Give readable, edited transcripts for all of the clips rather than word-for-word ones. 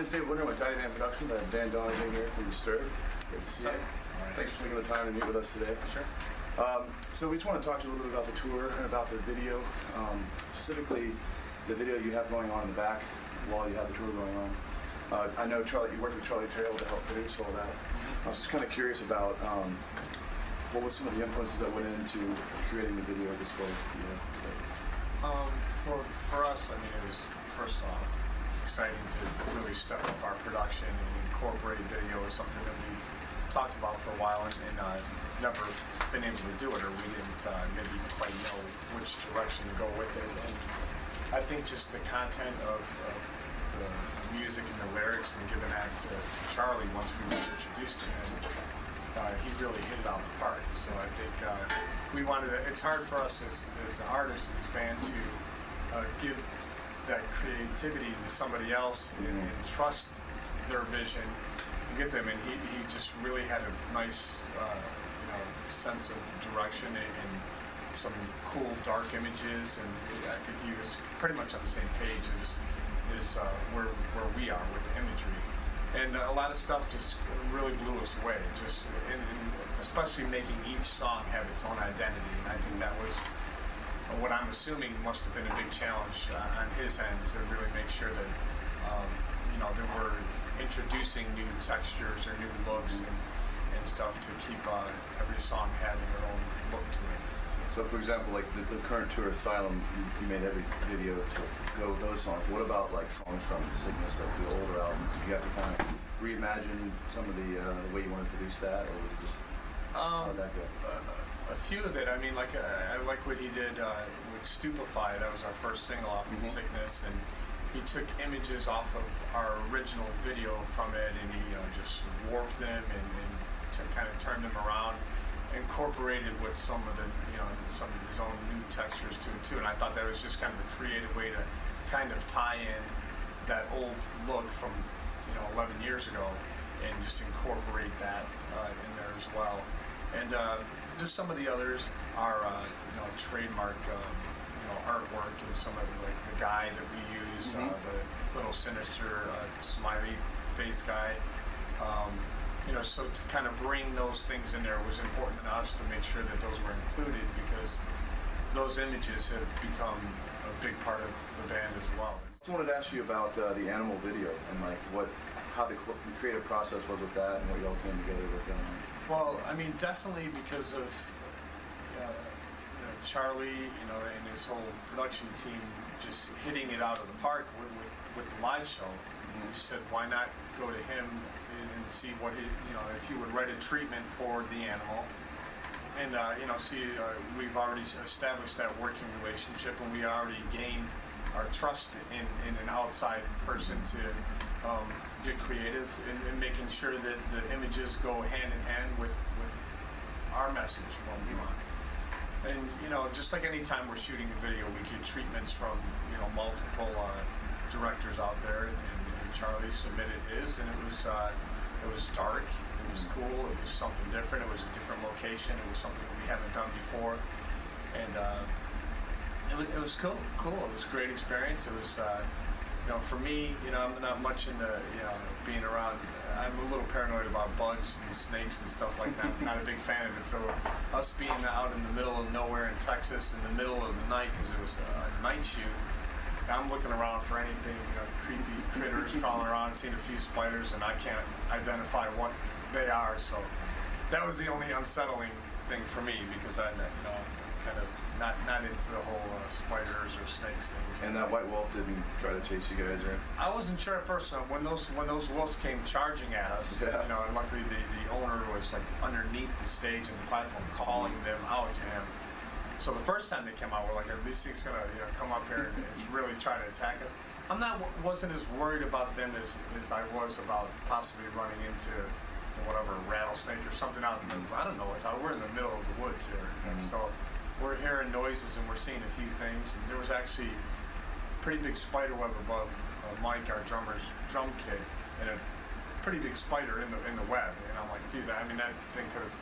name's Dave Winter with Donegan Productions. I have Dan Donegan here from Disturbed. Great to see you. Right. Thanks for taking the time to meet with us today. Sure. So we just want to talk to you a little bit about the tour and about the video, specifically the video you have going on in the back while you have the tour going on. I know Charlie, you worked with Charlie Terrell to help produce all that. I was just kind of curious about what was some of the influences that went into creating the video display today. Well, for us, I mean, it was first off exciting to really step up our production and incorporate video as something that we talked about for a while and never been able to do it, or we didn't maybe quite know which direction to go with it. And I think just the content of the music and the lyrics and giving that to Charlie once we were introduced to him, he really hit it out of the park. So I think we wanted to, it's hard for us as artists in this band to give that creativity to somebody else and trust their vision and get them. And he just really had a nice sense of direction and some cool dark images, and I think he was pretty much on the same page as where we are with the imagery. And a lot of stuff just really blew us away, just and especially making each song have its own identity. And I think that was what I'm assuming must have been a big challenge on his end, to really make sure that that we're introducing new textures or new looks and stuff to keep every song having their own look to it. So, for example, like the current tour, Asylum, you made every video to go with those songs. What about like songs from Sickness, like the older albums? You have to kind of reimagine some of the way you want to produce that, or was it just how'd that go? A few of it. I mean, like I like what he did with Stupefy. That was our first single off of Sickness, and he took images off of our original video from it, and he just warped them and kind of turned them around, incorporated with some of his own new textures to it too. And I thought that was just kind of a creative way to kind of tie in that old look from 11 years ago and just incorporate that in there as well. And just some of the others are trademark artwork, and some of like the guy that we use, the little sinister smiley face guy. So to kind of bring those things in there was important to us to make sure that those were included, because those images have become a big part of the band as well. I just wanted to ask you about the Animal video and like how the creative process was with that and what y'all came together with that. Well, I mean, definitely because of Charlie, and his whole production team just hitting it out of the park with the live show. We said, why not go to him and see what if he would write a treatment for the animal, and we've already established that working relationship, and we already gained our trust in an outside person to get creative in making sure that the images go hand in hand with our message, what we want. And just like any time we're shooting a video, we get treatments from multiple directors out there, and Charlie submitted his, and it was dark, it was cool, it was something different, it was a different location, it was something we haven't done before, and it was cool. It was a great experience. It was for me, I'm not much into being around. I'm a little paranoid about bugs and snakes and stuff like that. I'm not a big fan of it. So us being out in the middle of nowhere in Texas in the middle of the night, because it was a night shoot, I'm looking around for anything, creepy critters crawling around, seeing a few spiders, and I can't identify what they are. So that was the only unsettling thing for me, because I'm kind of not into the whole spiders or snakes things. And that white wolf didn't try to chase you guys, or? I wasn't sure at first. When those wolves came charging at us, and luckily the owner was like underneath the stage and the platform, calling them out to him. So the first time they came out, we're like, are these things gonna come up here and really try to attack us? Wasn't as worried about them as I was about possibly running into whatever rattlesnake or something out in the, I don't know what's out. We're in the middle of the woods here, and so we're hearing noises and we're seeing a few things. And there was actually a pretty big spider web above Mike, our drummer's drum kit, and a pretty big spider in the web. And I'm like, dude, that thing could have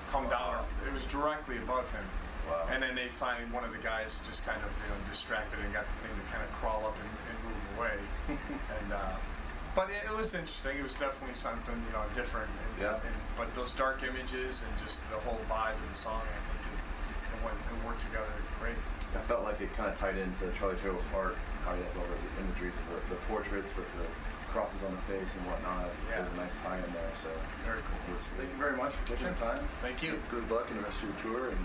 come down. It was directly above him. Wow. And then they find one of the guys just kind of distracted and got the thing to kind of crawl up and move away. And But it was interesting. It was definitely something, you know, different. But those dark images and just the whole vibe of the song, I think it worked together great. I felt like it kind of tied into Charlie Turtle's art, how he has all those imageries of the portraits with the crosses on the face and whatnot. There's a nice tie in there. So very cool. Thank you very much for taking the time. Thank you. Good luck in the rest of your tour and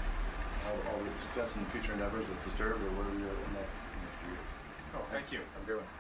all the success in future endeavors with Disturbed or whatever you're in that. Oh, thank you. Have a good one.